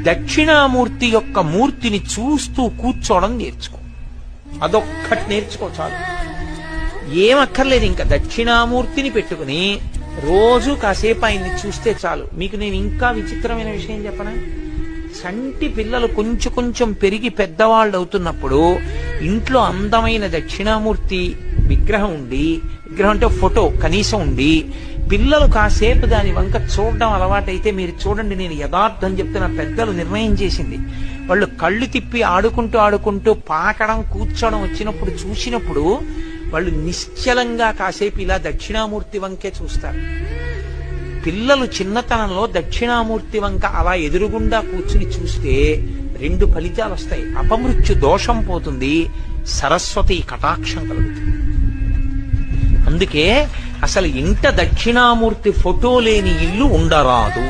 దక్షిణామూర్తి యొక్క మూర్తిని చూస్తూ కూర్చోవడం నేర్చుకో. అదొక్కటి నేర్చుకో చాలు. ఏమక్కర్లేదు. ఇంకా దక్షిణామూర్తిని పెట్టుకుని రోజు కాసేపు ఆయన్ని చూస్తే చాలు. మీకు నేను ఇంకా విచిత్రమైన విషయం చెప్పనా? చంటి పిల్లలు కొంచెం కొంచెం పెరిగి పెద్దవాళ్ళు అవుతున్నప్పుడు ఇంట్లో అందమైన దక్షిణామూర్తి విగ్రహం ఉండి, విగ్రహం అంటే ఫోటో కనీసం ఉండి, పిల్లలు కాసేపు దాని వంక చూడడం అలవాటైతే మీరు చూడండి, నేను యథార్థం చెప్తున్న, పెద్దలు నిర్ణయం చేసింది, వాళ్ళు కళ్ళు తిప్పి ఆడుకుంటూ ఆడుకుంటూ పాకడం కూర్చోవడం వచ్చినప్పుడు చూసినప్పుడు వాళ్ళు నిశ్చలంగా కాసేపు ఇలా దక్షిణామూర్తి వంకే చూస్తారు. పిల్లలు చిన్నతనంలో దక్షిణామూర్తి వంక అలా ఎదురుగుండా కూర్చుని చూస్తే 2 ఫలితాలు వస్తాయి. అపమృత్యు దోషం పోతుంది, సరస్వతి కటాక్షం కలుగుతుంది. అందుకే అసలు ఇంట దక్షిణామూర్తి ఫోటో లేని ఇల్లు ఉండరాదు.